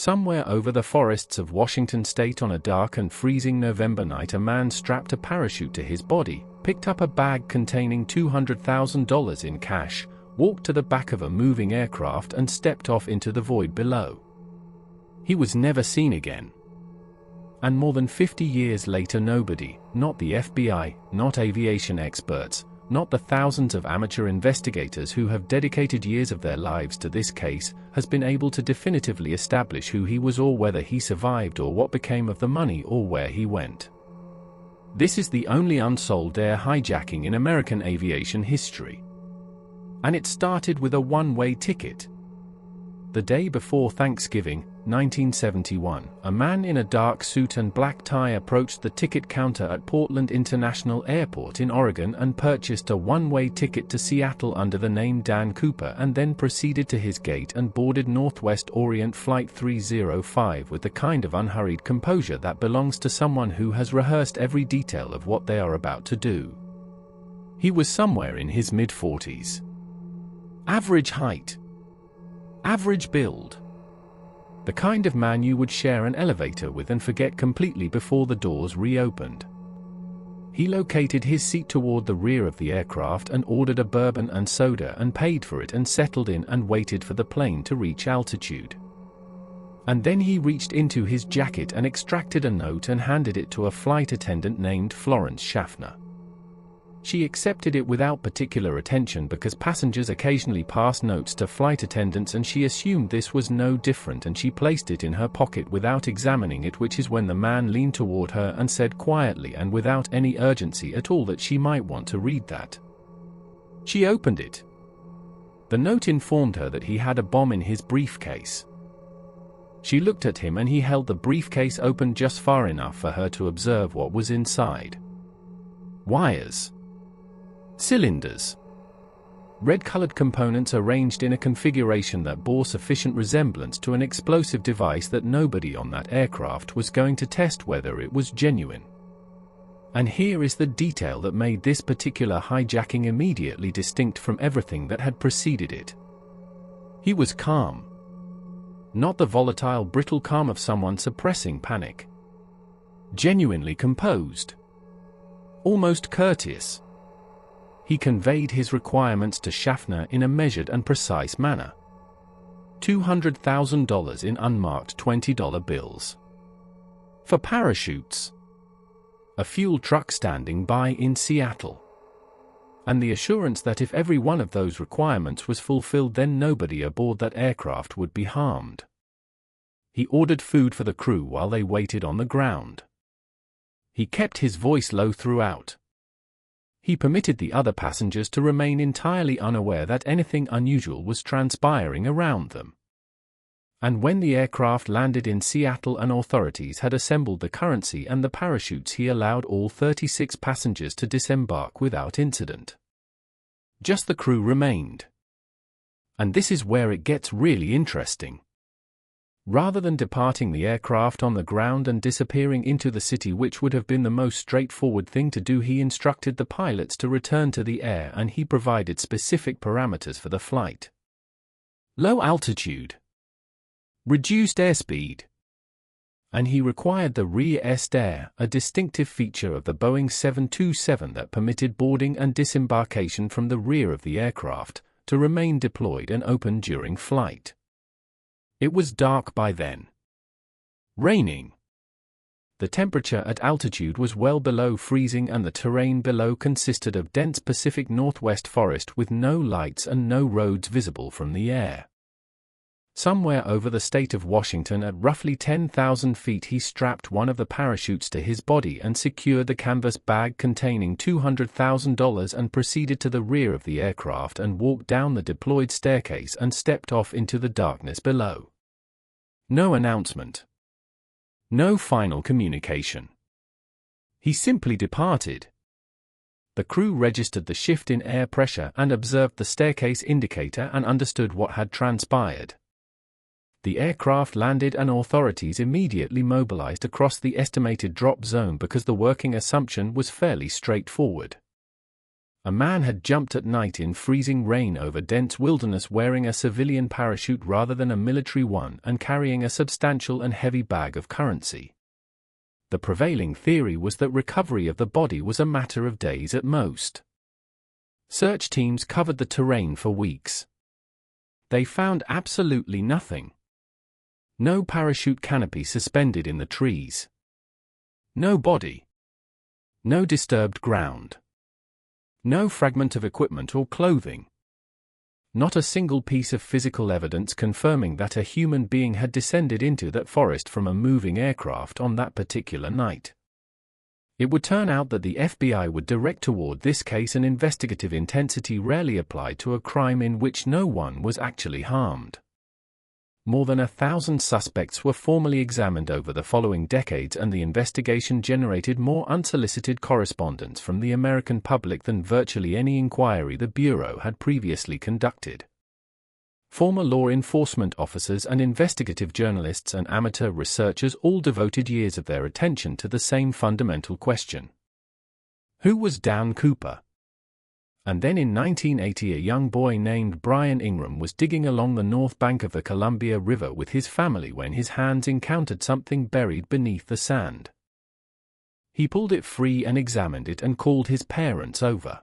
Somewhere over the forests of Washington state on a dark and freezing November night, a man strapped a parachute to his body, picked up a bag containing $200,000 in cash, walked to the back of a moving aircraft and stepped off into the void below. He was never seen again. And more than 50 years later, nobody, not the FBI, not aviation experts, not the thousands of amateur investigators who have dedicated years of their lives to this case, has been able to definitively establish who he was or whether he survived or what became of the money or where he went. This is the only unsolved air hijacking in American aviation history. And it started with a one-way ticket. The day before Thanksgiving, 1971, a man in a dark suit and black tie approached the ticket counter at Portland International Airport in Oregon and purchased a one-way ticket to Seattle under the name Dan Cooper, and then proceeded to his gate and boarded Northwest Orient Flight 305 with the kind of unhurried composure that belongs to someone who has rehearsed every detail of what they are about to do. He was somewhere in his mid-40s. Average height. Average build. The kind of man you would share an elevator with and forget completely before the doors reopened. He located his seat toward the rear of the aircraft and ordered a bourbon and soda and paid for it and settled in and waited for the plane to reach altitude. And then he reached into his jacket and extracted a note and handed it to a flight attendant named Florence Schaffner. She accepted it without particular attention because passengers occasionally pass notes to flight attendants, and she assumed this was no different, and she placed it in her pocket without examining it, which is when the man leaned toward her and said quietly and without any urgency at all that she might want to read that. She opened it. The note informed her that he had a bomb in his briefcase. She looked at him and he held the briefcase open just far enough for her to observe what was inside. Wires. Cylinders. Red-colored components arranged in a configuration that bore sufficient resemblance to an explosive device that nobody on that aircraft was going to test whether it was genuine. And here is the detail that made this particular hijacking immediately distinct from everything that had preceded it. He was calm. Not the volatile, brittle calm of someone suppressing panic. Genuinely composed. Almost courteous. He conveyed his requirements to Schaffner in a measured and precise manner. $200,000 in unmarked $20 bills. For parachutes. A fuel truck standing by in Seattle. And the assurance that if every one of those requirements was fulfilled, then nobody aboard that aircraft would be harmed. He ordered food for the crew while they waited on the ground. He kept his voice low throughout. He permitted the other passengers to remain entirely unaware that anything unusual was transpiring around them. And when the aircraft landed in Seattle and authorities had assembled the currency and the parachutes, he allowed all 36 passengers to disembark without incident. Just the crew remained. And this is where it gets really interesting. Rather than departing the aircraft on the ground and disappearing into the city, which would have been the most straightforward thing to do, he instructed the pilots to return to the air, and he provided specific parameters for the flight. Low altitude. Reduced airspeed. And he required the rear stare, a distinctive feature of the Boeing 727 that permitted boarding and disembarkation from the rear of the aircraft, to remain deployed and open during flight. It was dark by then. Raining. The temperature at altitude was well below freezing, and the terrain below consisted of dense Pacific Northwest forest with no lights and no roads visible from the air. Somewhere over the state of Washington at roughly 10,000 feet, he strapped one of the parachutes to his body and secured the canvas bag containing $200,000 and proceeded to the rear of the aircraft and walked down the deployed staircase and stepped off into the darkness below. No announcement. No final communication. He simply departed. The crew registered the shift in air pressure and observed the staircase indicator and understood what had transpired. The aircraft landed and authorities immediately mobilized across the estimated drop zone because the working assumption was fairly straightforward. A man had jumped at night in freezing rain over dense wilderness wearing a civilian parachute rather than a military one and carrying a substantial and heavy bag of currency. The prevailing theory was that recovery of the body was a matter of days at most. Search teams covered the terrain for weeks. They found absolutely nothing. No parachute canopy suspended in the trees. No body. No disturbed ground. No fragment of equipment or clothing. Not a single piece of physical evidence confirming that a human being had descended into that forest from a moving aircraft on that particular night. It would turn out that the FBI would direct toward this case an investigative intensity rarely applied to a crime in which no one was actually harmed. More than 1,000 suspects were formally examined over the following decades, and the investigation generated more unsolicited correspondence from the American public than virtually any inquiry the Bureau had previously conducted. Former law enforcement officers and investigative journalists and amateur researchers all devoted years of their attention to the same fundamental question. Who was Dan Cooper? And then in 1980 a young boy named Brian Ingram was digging along the north bank of the Columbia River with his family when his hands encountered something buried beneath the sand. He pulled it free and examined it and called his parents over.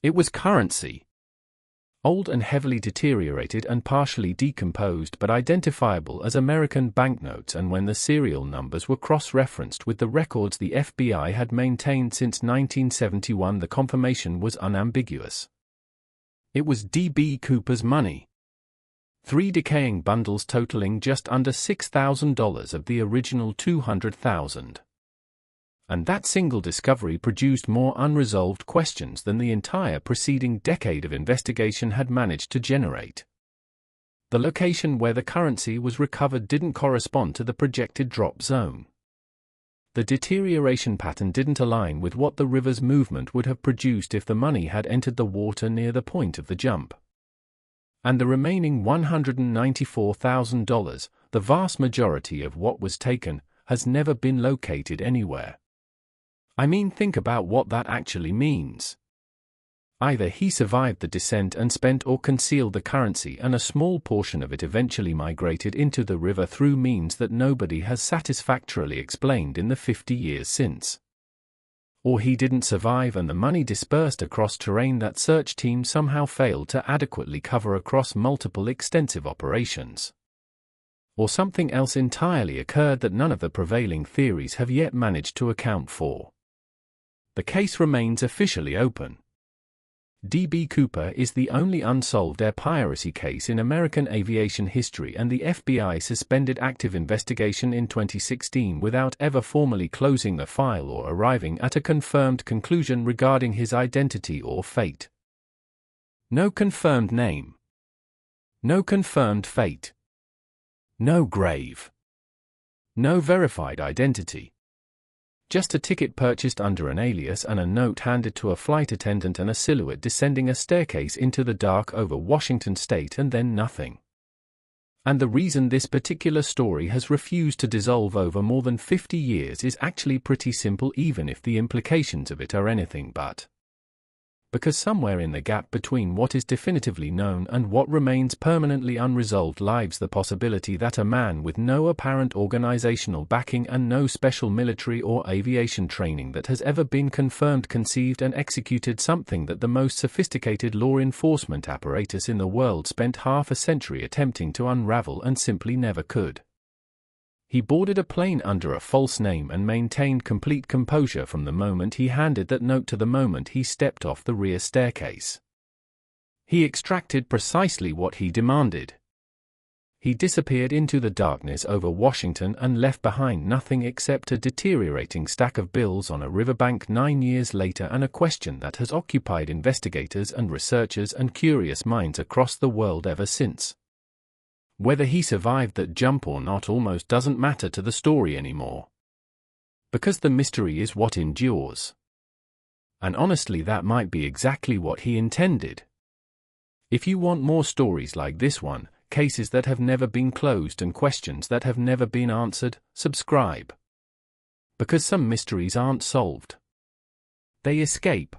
It was currency. Old and heavily deteriorated and partially decomposed but identifiable as American banknotes, and when the serial numbers were cross-referenced with the records the FBI had maintained since 1971, the confirmation was unambiguous. It was D.B. Cooper's money. 3 decaying bundles totaling just under $6,000 of the original $200,000. And that single discovery produced more unresolved questions than the entire preceding decade of investigation had managed to generate. The location where the currency was recovered didn't correspond to the projected drop zone. The deterioration pattern didn't align with what the river's movement would have produced if the money had entered the water near the point of the jump. And the remaining $194,000, the vast majority of what was taken, has never been located anywhere. I mean, think about what that actually means. Either he survived the descent and spent or concealed the currency, and a small portion of it eventually migrated into the river through means that nobody has satisfactorily explained in the 50 years since. Or he didn't survive and the money dispersed across terrain that search teams somehow failed to adequately cover across multiple extensive operations. Or something else entirely occurred that none of the prevailing theories have yet managed to account for. The case remains officially open. D.B. Cooper is the only unsolved air piracy case in American aviation history, and the FBI suspended active investigation in 2016 without ever formally closing the file or arriving at a confirmed conclusion regarding his identity or fate. No confirmed name. No confirmed fate. No grave. No verified identity. Just a ticket purchased under an alias and a note handed to a flight attendant and a silhouette descending a staircase into the dark over Washington state, and then nothing. And the reason this particular story has refused to dissolve over more than 50 years is actually pretty simple, even if the implications of it are anything but. Because somewhere in the gap between what is definitively known and what remains permanently unresolved lies the possibility that a man with no apparent organizational backing and no special military or aviation training that has ever been confirmed conceived and executed something that the most sophisticated law enforcement apparatus in the world spent half a century attempting to unravel and simply never could. He boarded a plane under a false name and maintained complete composure from the moment he handed that note to the moment he stepped off the rear staircase. He extracted precisely what he demanded. He disappeared into the darkness over Washington and left behind nothing except a deteriorating stack of bills on a riverbank 9 years later, and a question that has occupied investigators and researchers and curious minds across the world ever since. Whether he survived that jump or not almost doesn't matter to the story anymore. Because the mystery is what endures. And honestly, that might be exactly what he intended. If you want more stories like this one, cases that have never been closed and questions that have never been answered, subscribe. Because some mysteries aren't solved. They escape.